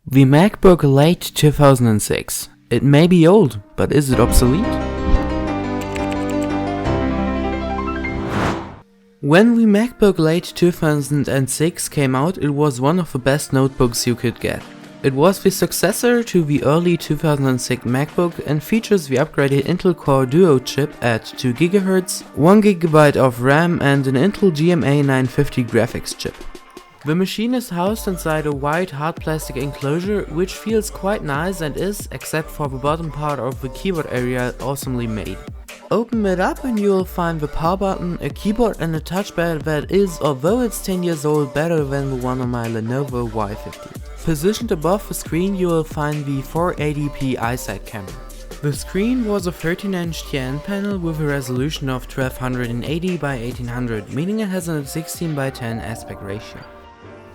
The MacBook late 2006. It may be old, but is it obsolete? When the MacBook late 2006 came out, it was one of the best notebooks you could get. It was the successor to the early 2006 MacBook and features the upgraded Intel Core Duo chip at 2 GHz, 1 GB of RAM and an Intel GMA 950 graphics chip. The machine is housed inside a white hard plastic enclosure, which feels quite nice and is, except for the bottom part of the keyboard area, awesomely made. Open it up and you will find the power button, a keyboard and a touchpad that is, although it's 10 years old, better than the one on my Lenovo Y50. Positioned above the screen you will find the 480p eyesight camera. The screen was a 13-inch TN panel with a resolution of 1280 by 1800, meaning it has a 16 by 10 aspect ratio.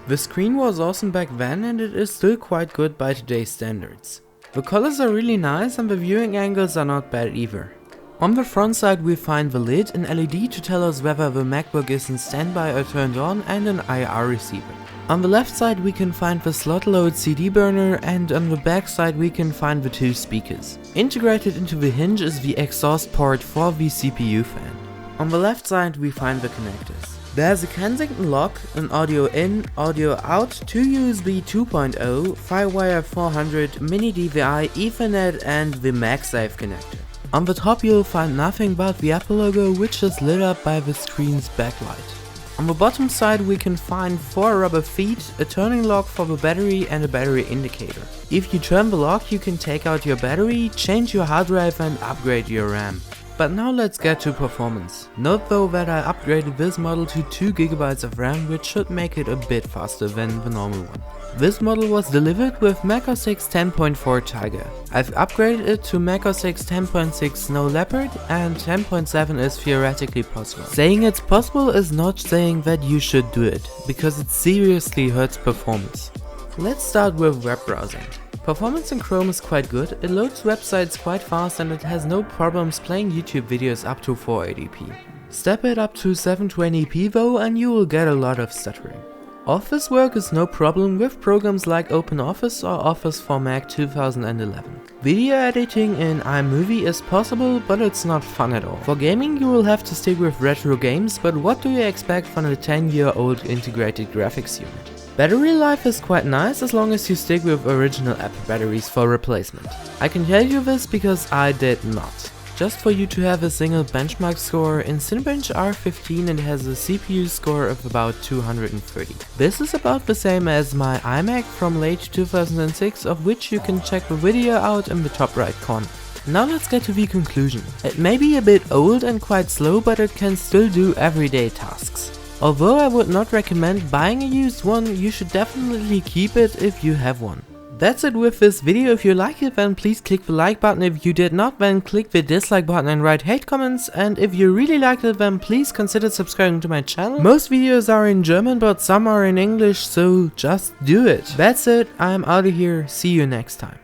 The screen was awesome back then and it is still quite good by today's standards. The colors are really nice and the viewing angles are not bad either. On the front side we find the lid, an LED to tell us whether the MacBook is in standby or turned on, and an IR receiver. On the left side we can find the slot-load CD burner, and on the back side we can find the two speakers. Integrated into the hinge is the exhaust port for the CPU fan. On the left side we find the connectors. There's a Kensington lock, an audio in, audio out, 2 USB 2.0, 5-wire 400, mini DVI, Ethernet and the MagSafe connector. On the top you'll find nothing but the Apple logo, which is lit up by the screen's backlight. On the bottom side we can find 4 rubber feet, a turning lock for the battery and a battery indicator. If you turn the lock you can take out your battery, change your hard drive and upgrade your RAM. But now let's get to performance. Note though that I upgraded this model to 2 GB of RAM, which should make it a bit faster than the normal one. This model was delivered with macOS X 10.4 Tiger. I've upgraded it to macOS X 10.6 Snow Leopard, and 10.7 is theoretically possible. Saying it's possible is not saying that you should do it, because it seriously hurts performance. Let's start with web browsing. Performance in Chrome is quite good, it loads websites quite fast and it has no problems playing YouTube videos up to 480p. Step it up to 720p though and you will get a lot of stuttering. Office work is no problem with programs like OpenOffice or Office for Mac 2011. Video editing in iMovie is possible, but it's not fun at all. For gaming you will have to stick with retro games, but what do you expect from a 10-year-old integrated graphics unit? Battery life is quite nice as long as you stick with original Apple batteries for replacement. I can tell you this because I did not. Just for you to have a single benchmark score, in Cinebench R15 it has a CPU score of about 230. This is about the same as my iMac from late 2006, of which you can check the video out in the top right corner. Now let's get to the conclusion. It may be a bit old and quite slow, but it can still do everyday tasks. Although I would not recommend buying a used one, you should definitely keep it if you have one. That's it with this video. If you like it then please click the like button, if you did not then click the dislike button and write hate comments, and if you really liked it then please consider subscribing to my channel. Most videos are in German but some are in English, so just do it. That's it, I'm out of here, see you next time.